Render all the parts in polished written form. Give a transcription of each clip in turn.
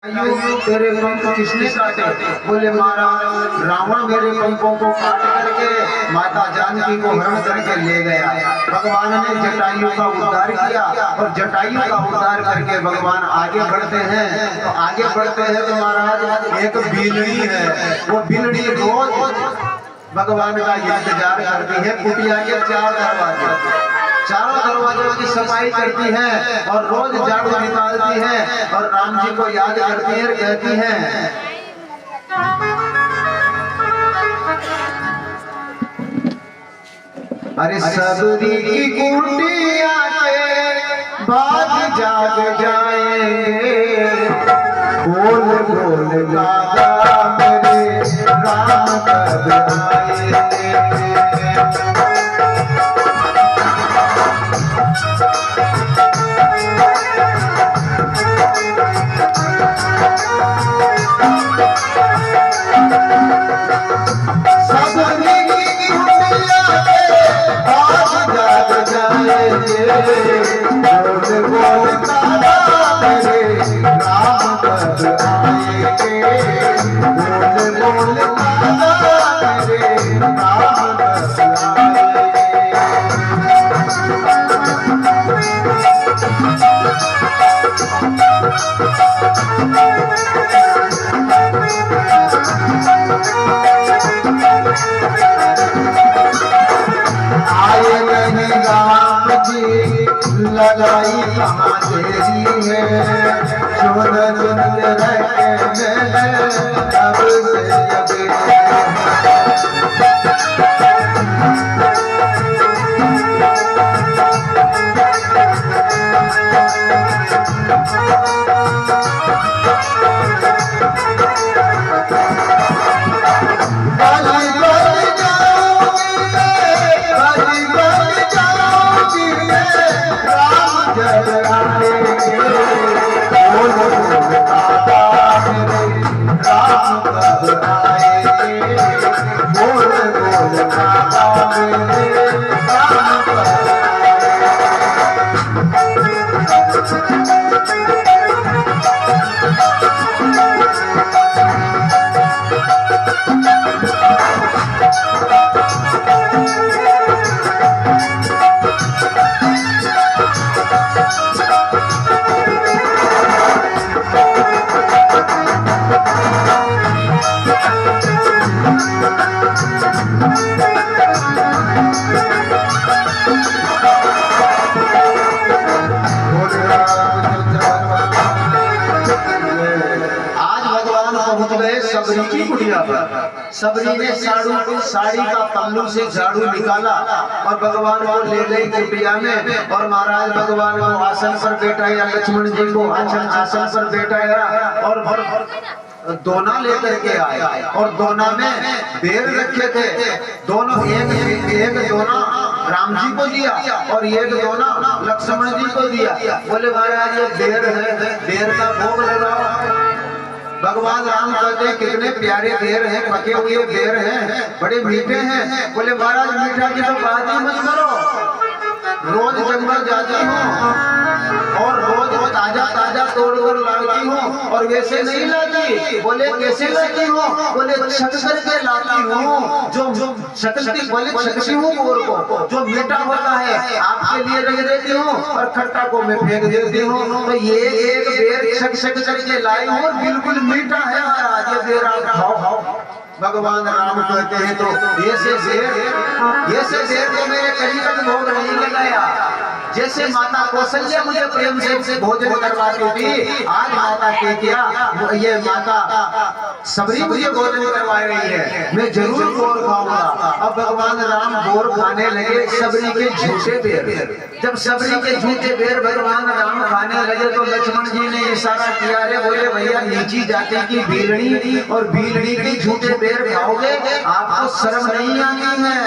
तेरे पंख किसने काटे? बोले महाराज रावण मेरे पंखों को काट करके माता जानकी को हरण करके ले गया। भगवान ने जटायु का उद्धार किया और जटायु का उद्धार करके भगवान आगे बढ़ते हैं। तो आगे बढ़ते हैं तो महाराज एक बिलड़ी है, वो बिलड़ी रोज भगवान का इंतजार करती है। कुटिया के चारों दरवाजों की सफाई करती है और रोज झाड़ू निकालती है और राम जी को याद करती है और कहती है अरे सबरी की कुटिया के बाद जाग जाएंगे, बोल बोल गागा मेरे राम कब आएंगे। लगाई कहाँ तेरी है, सुन अब से सबरी ने साड़ी का पल्लू से झाड़ू निकाला और भगवान को ले गई कुटिया में और महाराज भगवान को आसन पर बैठाया, लक्ष्मण जी को आसन पर बैठाया और दोना लेकर के आए और दोना में बेर रखे थे। दोनों एक दोना राम जी को दिया और एक दोना लक्ष्मण जी को दिया। बोले महाराज ये बेर है, बेर का भोग लगाओ। भगवान राम कहते हैं कितने प्यारे बेर हैं, पके हुए बेर हैं, बड़े मीठे हैं। बोले महाराज मीठा की तो बात ही मत करो, रोज जंगल जाती हूँ और रोज ताजा ताजा तोड़ कर लाती हूँ और वैसे नहीं लाती। बोले कैसे लाती हूँ? बोले छक करके लाती हूँ, जो शकती बोले छकती हूँ मोर को, जो मीठा होता है आपके लिए रख देती हूँ और खट्टा को मैं फेंक देती हूँ। तो ये एक बेर छक करके लाई हूँ और बिल्कुल मीठा है महाराज, ये बेर आप खाओ। भगवान राम कहते हैं तो ये से बेर को मेरे कहीं तक भोग नहीं लगाया। जैसे माता कौशल्या मुझे प्रेम से भोजन करवाती थी, आज माता के क्या ये माता सबरी मुझे भोजन करवा रही है, मैं जरूर बोर खाऊंगा। अब भगवान राम बोर खाने लगे सबरी के झूठे बेर। जब सबरी के झूठे बेर भगवान राम खाने लगे तो लक्ष्मण जी ने इशारा किया, रे बोले भैया नीची जाति की बीलड़ी और बीलड़ी के झूठे बेर खाओगे, आपको शर्म नहीं आती है?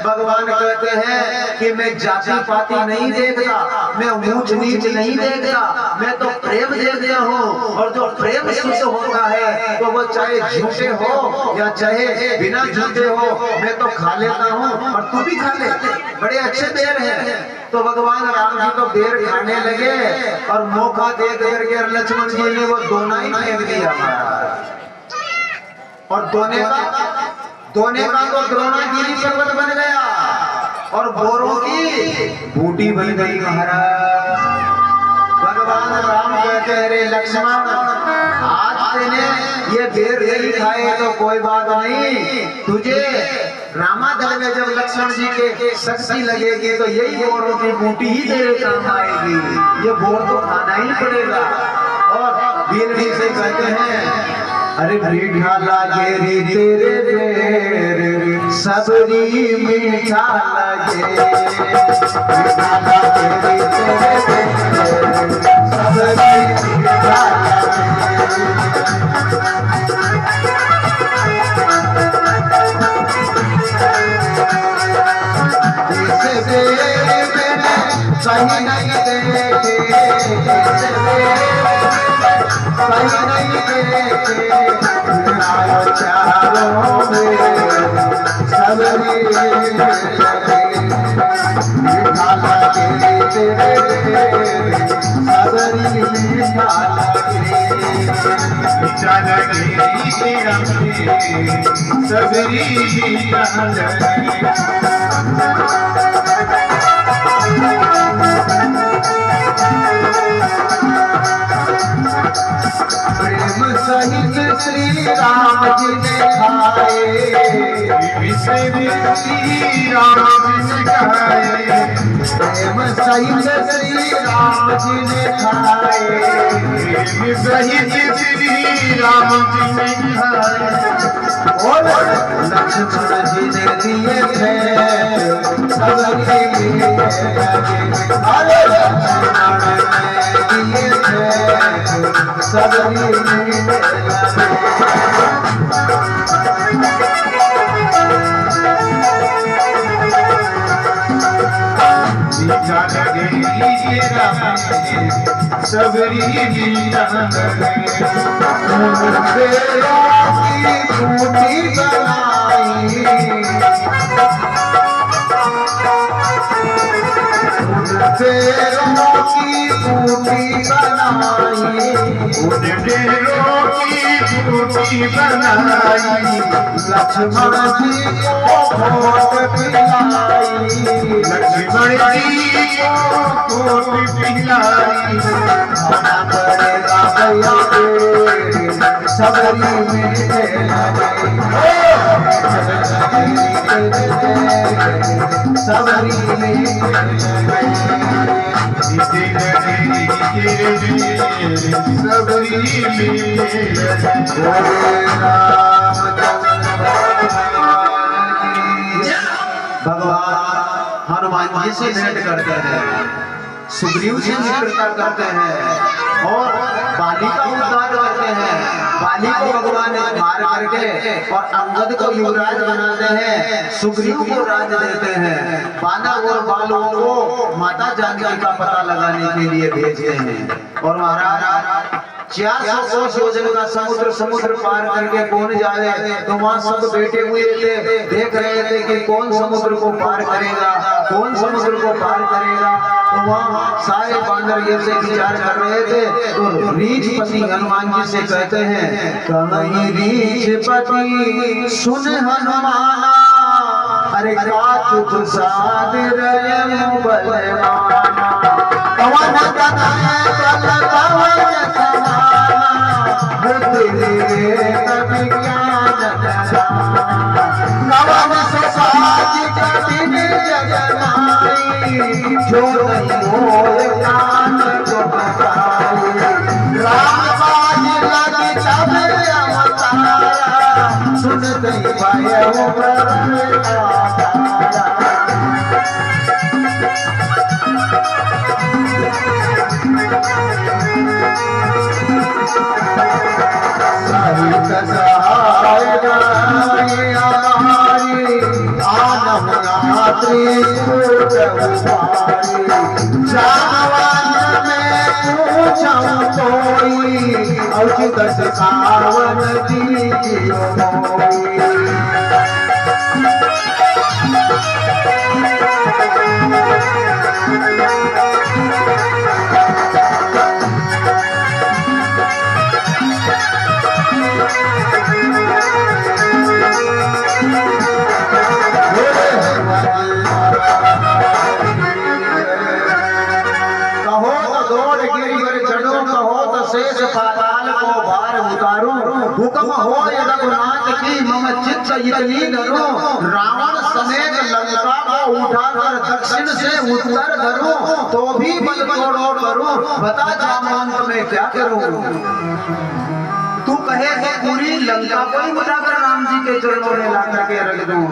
भगवान कहते हैं कि मैं जाति पाति नहीं दे देखता, मैं ऊंच नीच नहीं देखता, मैं तो प्रेम देखता हूँ। और जो प्रेम शुद्ध होता है तो वो चाहे झूठे हो या चाहे बिना झूठे हो, मैं तो खा लेता हूँ और तू भी खा ले, बड़े अच्छे बेर है। तो भगवान राम जी तो बेर खाने लगे और मौका दे करके लक्ष्मण जी ने वो दोना ही फेंक दिया और दोने का तो द्रोणागिरी पर्वत बन गया और बोरों की बूटी बन गई महाराज। भगवान राम कहते अरे लक्ष्मण, आज तेने ये बेर नहीं खाए तो कोई बात नहीं, तुझे रामादल में जब लक्ष्मण जी के शक्ति लगेगी तो यही बोरों की बूटी ही तेरे काम आएगी, ये बोर तो खाना ही पड़ेगा। और वीर से कहते हैं अरे मीठा लागे रे तेरे बेर सबरी मीठा लागे, मीठा लागे रे तेरे बेर सबरी मीठा लागे। इस बेर मैंने सही नहीं देखे, इस बेर सही नहीं देखे, चारों में सबरी लगे, मीठा लगे तेरे सबरी मीठा लगे, मीठा लगे तेरा सबरी मीठा लगे। प्रेम सहित श्री राम जी ने खाए, श्री राम जी ने खाए, प्रेम सहित श्री राम जी ने खाए, प्रेम सहित श्री राम जी ने खाए। और लक्ष्मण जी ने दिए थे सबरी मीठे लगे, अरे लक्ष्मण ने दिए थे सबरी मीठे लगे। मीठा लगे राम सबरी मीठा लगे, बेरों की बूटी बनाई, बेरों की बूटी बनाई, बेरों की बूटी बनाई, लक्ष्मण जी को भोग पिलाई, लक्ष्मण जी को भोग पिलाई। खाना पड़ेगा भैया सबरी मीठे लगे, सबरी मीठे सबरी मीठे भगवान हनुमान जी से भेंट करते हैं, सुग्रीव से मित्रता करते हैं और बाली का उद्धार करते हैं। बाली को भगवान ने मार करके और अंगद को युवराज बनाते हैं, सुग्रीव को राज देते हैं, बानर और बालों को माता जानकी का पता लगाने के लिए भेजते हैं। और महाराज 400 कोस योजन का समुद्र पार करके कौन जाए, तो वहाँ सब बैठे हुए थे, देख रहे थे कि कौन समुद्र को पार करेगा, कौन समुद्र को पार करेगा। तो वहाँ सारे बांदर ये से विचार कर रहे थे। तो रीछपति हनुमान जी से कहते हैं, कहीं रीछपति सुन हनुमाना, अरे कातुक साध रहे बलवाना, पवन तनय बल पवन समाना, बुद्धि विवेक विज्ञान दयाना, कवन ससाज कठिन जगनाई, जो नहीं मोर कान जो बताई, राम बाज लगी तब अवतारा, सुनते भय प्रण आनम जावन में पूछूं कोई औचित सावन दीजियो मोई। शेष पाताल को भार उतारूं, हुक्म हो रघुनाथ की मम चित्त इतनी धरूं। रावण समेत लंका को उठाकर दक्षिण से उत्तर धरूं, तो भी बल तोड़ो करूं, बता जामवंत में क्या करूं। तू कहे कि पूरी लंका को ही उठाकर राम जी के चरणों में ला करके रख दूं।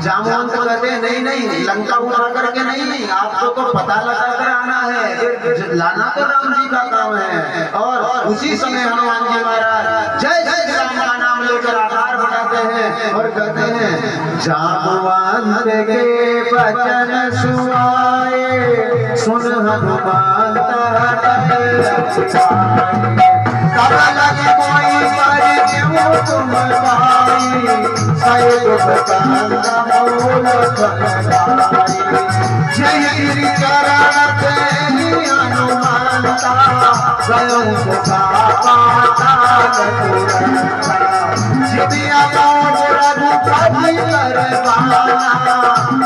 जामवंत कहते नहीं नहीं, लंका उठा करके नहीं, आपको तो पता लगा कर आना है, लाना तो राम जी का काम है। और उसी समय हनुमान जी महाराज जय जय राम का नाम लेकर आकार बढ़ाते हैं और कहते हैं जामवंत के वचन सुनाए सुन हनुमान तब लगे कोई पर क्यों तुम भाई जय गिरि चरण तेरी हनुमानता स्वयं जितिया रघुपति करवाना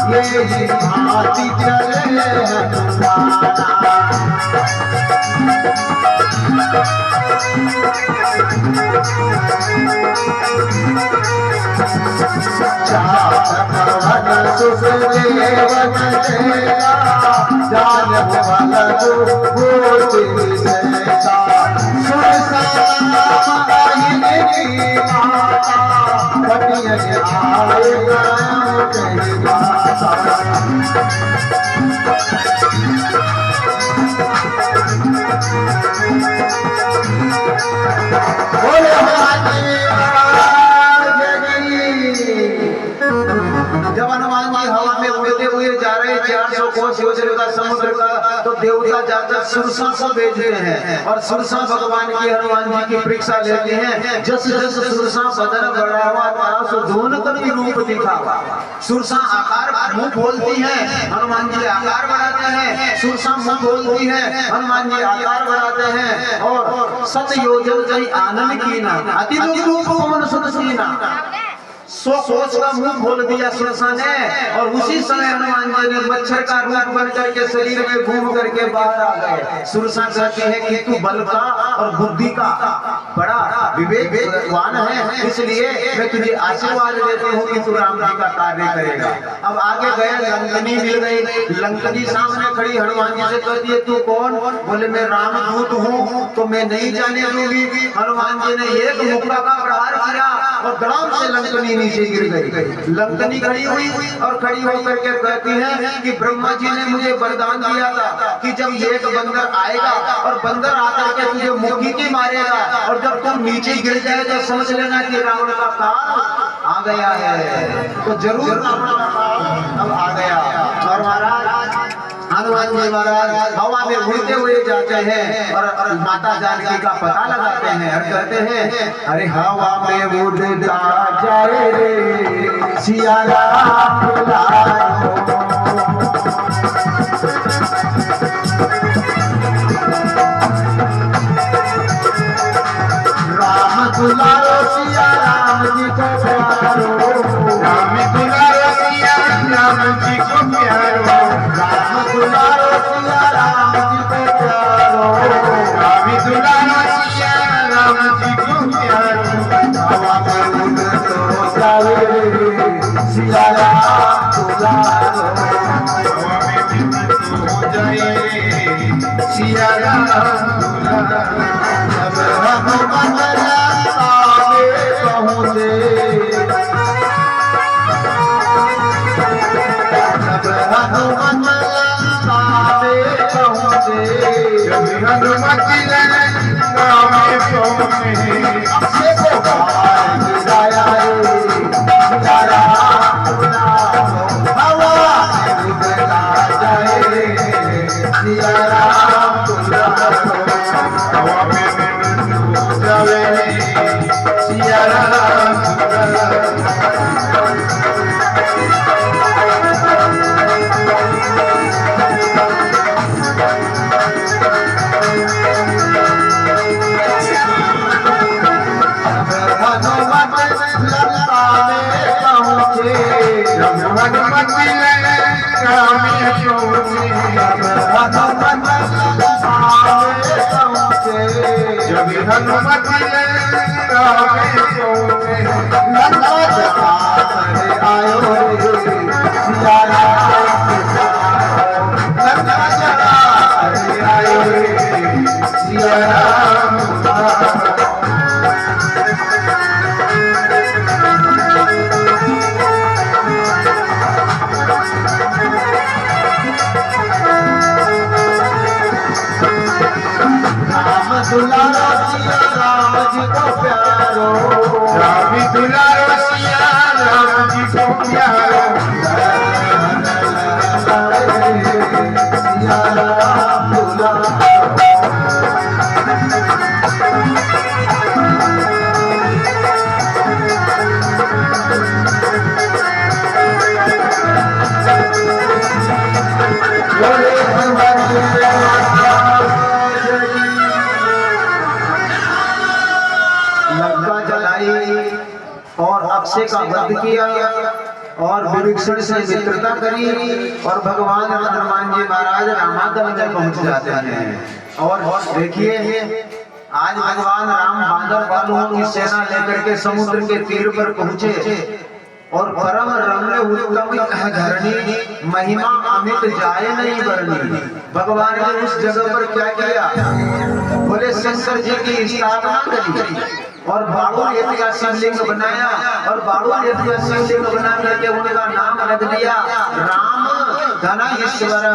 ये भांति चले हनुमाना। जब हनुमान जी हवा में उड़ते हुए जा रहे 400 कोस योजन का समुद्र का, तो देवता जाकर सुरसा को भेजते हैं और सुरसा भगवान की हनुमान जी की परीक्षा लेते हैं। जस जस सुरसा बदन बढ़ावा तारा सो धून कभी रूप दिखावा। सुरसा आकार मुंह बोलती है, हनुमान जी आकार बढ़ाते हैं। सुरसा मुंह बोलती है, हनुमान जी आकार बढ़ाते हैं। और सत योजन जय आनंद की ना अति रूप पवन सुन सीना, 100 कोस का मुंह खोल दिया सुरसा ने। और उसी समय हनुमान जी ने मच्छर का रूप बन करके शरीर में घूम करके बाहर आ गए। सुरसा कहती है कि तू बल का और बुद्धि का बड़ा विवेकवान है, इसलिए मैं तुझे आशीर्वाद देती हूँ कि तू राम जी का कार्य करेगा। अब आगे गए, लंकनी मिल गई। लंकनी सामने खड़ी हनुमान जी से कहती है तू कौन? बोले मैं रामदूत हूँ, तो मैं नहीं जाने दूंगी। हनुमान जी ने एक मुक्का का प्रहार किया और धड़ाम से लंकनी नीचे गिर गई। लंकनी खड़ी हुई और खड़ी होकर के कहती है कि ब्रह्मा जी ने मुझे वरदान दिया था कि जब एक बंदर आएगा और बंदर आकर के तुझे मुक्की की मारेगा और जब तुम नीचे गिर जाए तो समझ लेना कि रावण का काल आ गया है। तो जरूर रावण का काल अब आ गया। और महाराज हनुमान जी महाराज हवा में उड़ते हुए जाते हैं और माता जानकी का पता लगाते हैं और कहते हैं अरे हवा में उड़ता जाए रे सिया राम दुलारो, राम दुलारो सिया राम जी को प्यारो, राम दुलारो सिया राम जी को प्यारो, राम दुलारो सिया राम जी को प्यारो, राम दुलारो सिया राम जी को प्यारो। हवा में उड़तो जाए सिया राम दुलारो, हवा में उड़तो जाए सिया राम दुलारो। सब हम हनुमति रामे सोचे लंका जला करे आयो रे सिया राम लंका जला करे आयो रे सिया राम दुलारो सिया राम जी को प्यारो राम दुलारो सिया राम जी को प्यारो सिया राम दुलारो लंका जलाई और अक्षय का वध किया और विभीषण से मित्रता करी और भगवान हनुमान जी महाराज रामादल में पहुंच जाते हैं। और देखिए आज भगवान राम बांदर वालों की सेना लेकर के समुद्र के तीर पर पहुंचे और परम रम्य उत्तम धरणी महिमा अमित जाए नहीं बरनी। भगवान ने उस जगह पर क्या किया, बोले शंकर जी की स्थापना करी और बाड़ू यज्ञ का शिवलिंग बनाया और बाड़ू यज्ञ का शिवलिंग बना करके उनका नाम रख दिया राम धनेश्वर।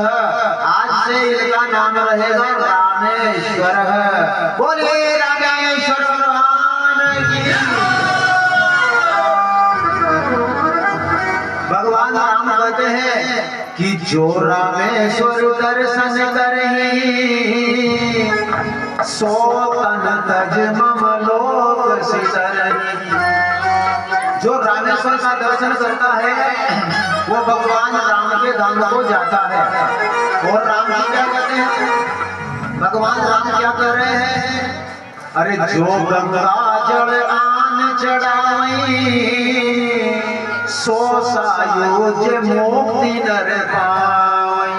आज से इनका नाम रहेगा रामेश्वर। बोले रामेश्वर भगवान की। भगवान राम कहते हैं कि जो रामेश्वर दर्शन करही सो तन तज मम लोक सितरही। जो रामेश्वर का दर्शन करता है वो भगवान राम के धाम को जाता है। और राम जी क्या कहते हैं, भगवान राम क्या कर रहे हैं, अरे जो गंगा जल आन चढ़ाई सो सायोज मुक्ति नर पाई।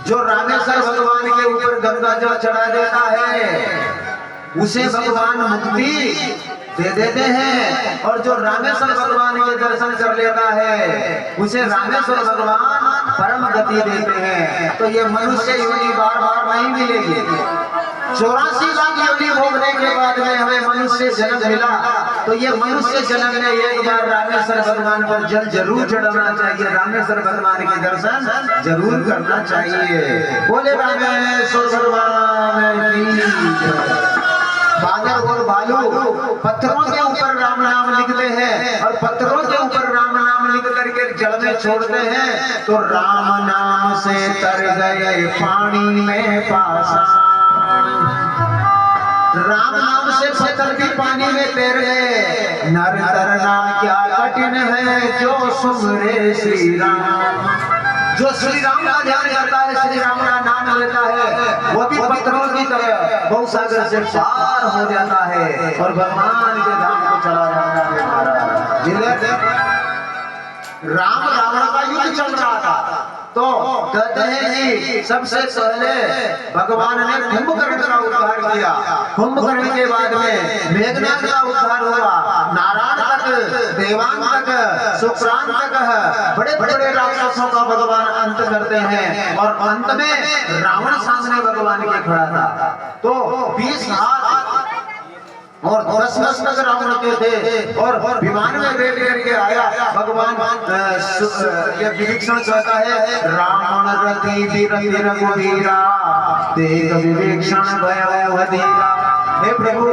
जो रामेश्वर भगवान के ऊपर गंगा जल चढ़ा देता है उसे भगवान मुक्ति दे देते हैं। और जो रामेश्वर भगवान के दर्शन कर लेता है उसे रामेश्वर भगवान परम गति देते हैं। तो ये मनुष्य योनि बार बार नहीं मिलेगी। 84 लाख योनि भोगने के बाद में हमें मनुष्य जन्म मिला तो ये मनुष्य जन्म में एक बार रामेश्वर भगवान पर जल जरूर चढ़ाना चाहिए, रामेश्वर भगवान के दर्शन जरूर करना चाहिए। बोले रामेश्वर भगवान की। बादल और भालू पत्थरों के ऊपर राम नाम लिखते हैं और पत्थरों के ऊपर राम नाम लिख करके जल में छोड़ते हैं तो राम नाम से तर गए पानी में पाषाण। राम नाम से पत्थर भी पानी में तैर गए। नर तरना क्या कठिन है जो सुमरे श्री राम। जो श्री राम का ध्यान करता है, श्री राम का नाम लेता है, वो भी पत्थरों की तरह भवसागर से पार हो जाता है और भगवान के धाम को चला जाता है। महाराज राम रावण का युद्ध चल रहा था तो कहते हैं कि सबसे पहले भगवान ने कुंभकर्ण का उद्धार किया। कुंभकर्ण के बाद में मेघनाद का उद्धार हुआ। नारायण तक, देवांग तक, शुक्रांत तक बड़े बड़े राक्षसों का भगवान अंत करते हैं और अंत में रावण सामने भगवान के खड़ा था तो 20 हाथ और 10 तक रावण के थे और विमान में बैठ करके आया भगवान। ये विभीषण कहता है रावण रति वीर रघुवीरा देख विभीषण भय धीरा। हे प्रभु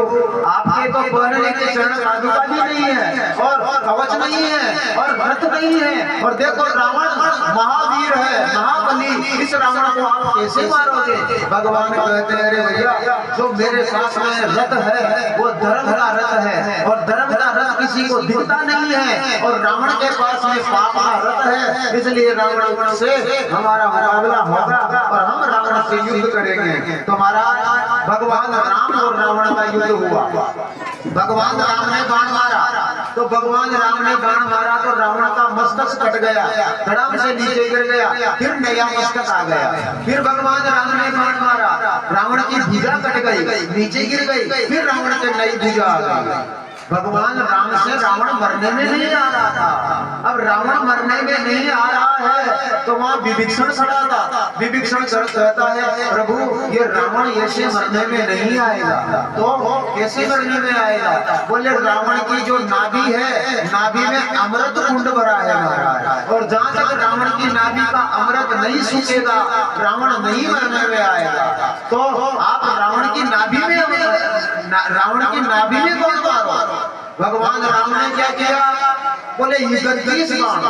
आपके तो पहनने के चरण पादुका भी नहीं है और कवच नहीं है और रथ नहीं है और देखो रावण महावीर है, महाबली। इस रावण को आप कैसे मारोगे? भगवान कहते हैं अरे भैया जो मेरे साथ में रथ है वो धर्म का रथ है और धर्म का रथ किसी को दिखता नहीं है और रावण के पास में पाप का रथ है, इसलिए रावण से हमारा मुकाबला होगा और हम रावण से युद्ध करेंगे। तो महाराज भगवान राम और रावण का युद्ध हुआ। भगवान राम ने बाण मारा तो भगवान राम ने बाण मारा तो रावण का मस्तक कट गया, धड़ाम से नीचे गिर गया, फिर नया मस्तक आ गया। फिर भगवान राम ने बाण मारा, रावण की भुजा कट गई, नीचे गिर गई, फिर रावण की नई भुजा आ गई। भगवान राम से रावण मरने में नहीं आ रहा था। अब रावण मरने में नहीं आ रहा है तो वहां विभीषण खड़ा था। विभीषण कहता है प्रभु ये रावण ऐसे मरने में नहीं आएगा, तो कैसे मरने में आएगा? बोले रावण की जो नाभि है, नाभि में अमृत कुंड भरा है महाराज, और जहां तक रावण की नाभि का अमृत नहीं सूखेगा रावण नहीं मरने में आएगा। तो आप रावण की नाभि में रावण की नाभि में कौन मारो? भगवान राम ने क्या किया? बोले 31 बाण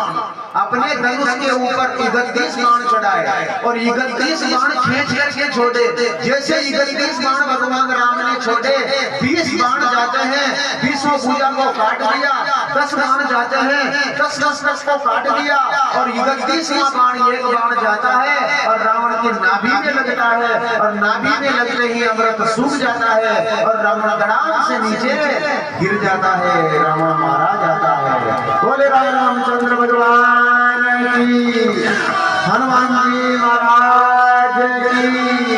अपने धनुष के ऊपर 31 बाण चढ़ाए और 31 बाण खींच करके छोड़े। जैसे 31 बाण भगवान राम ने छोड़े, 20 बाण जाते हैं 20 भुजा को काट दिया, 10 बाण जाते हैं 10 को काट दिया, और 31वां बाण एक बाण जाता है और रावण की नाभि में लगता है, और नाभि में लगते ही अमृत सूख जाता है और रावण धड़ाम से नीचे गिर जाता है, रावण मारा जाता है। बोले रामचंद्र भगवान की, हनुमान जी महाराज की।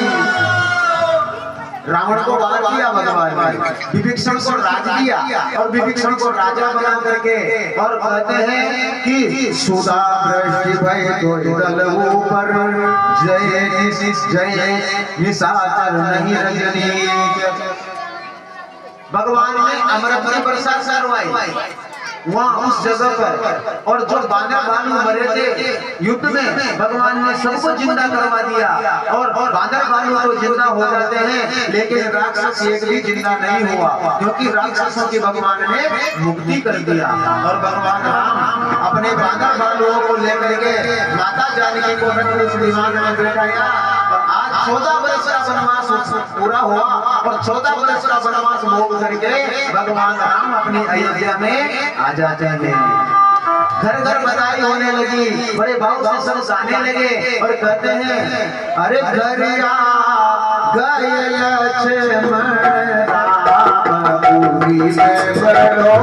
रावण को वार किया भगवान ने, विभीषण को राज दिया और विभीषण को राजा बना करके, और कहते हैं कि सुधा वृष्टि भय तो दल ऊपर, जय निशाचर नहीं रजनी। भगवान ने अमृत की वर्षा करवाई वहां उस जगह पर, और जो बानर भालू मरे थे युद्ध में भगवान ने सबको जिंदा करवा दिया, और बानर भालू तो जिंदा हो जाते हैं लेकिन राक्षस एक भी जिंदा नहीं हुआ, क्योंकि राक्षसों की भगवान ने मुक्ति कर दिया। और भगवान राम अपने बानर भालुओं को लेकर के माता जानकी को रथ उस विमान में बैठाया, और आज 14 वर्ष का वनवास पूरा हुआ, और 14 वर्ष का वनवास भोग करके भगवान राम अपनी अयोध्या में आ जाते हैं। घर घर बधाई होने लगी, बड़े भाव से सब गाने लगे और कहते हैं अरे गरिया गए लक्ष्मण राम पूरी में बड़ो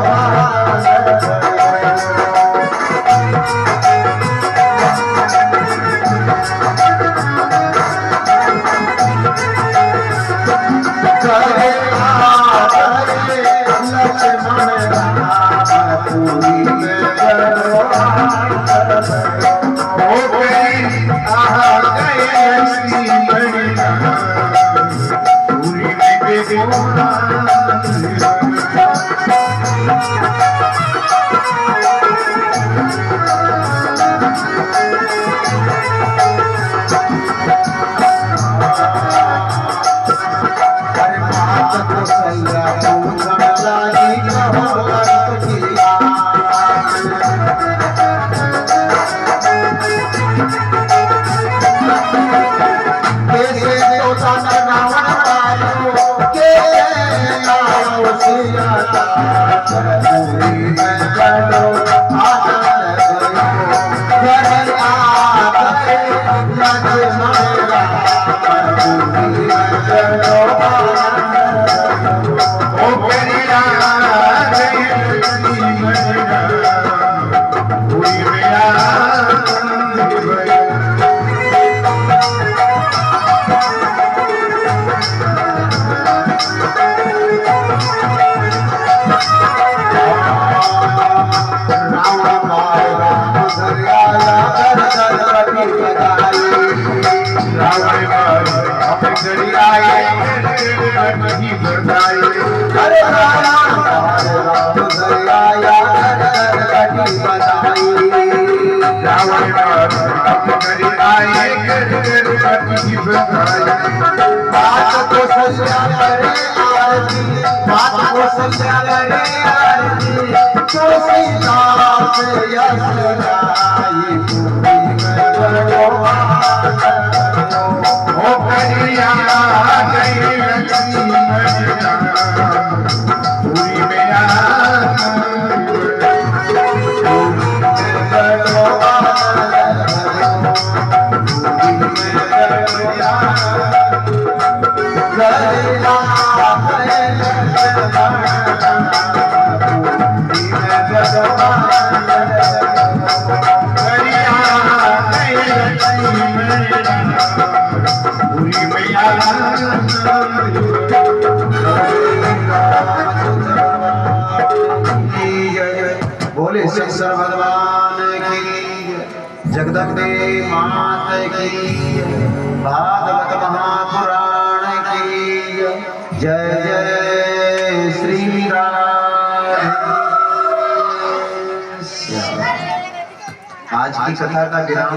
Hare बोले शंकर भगवान की जगदम्बे मात की भागवत महापुराण की जय जय श्री राम। आज की कथा का विराम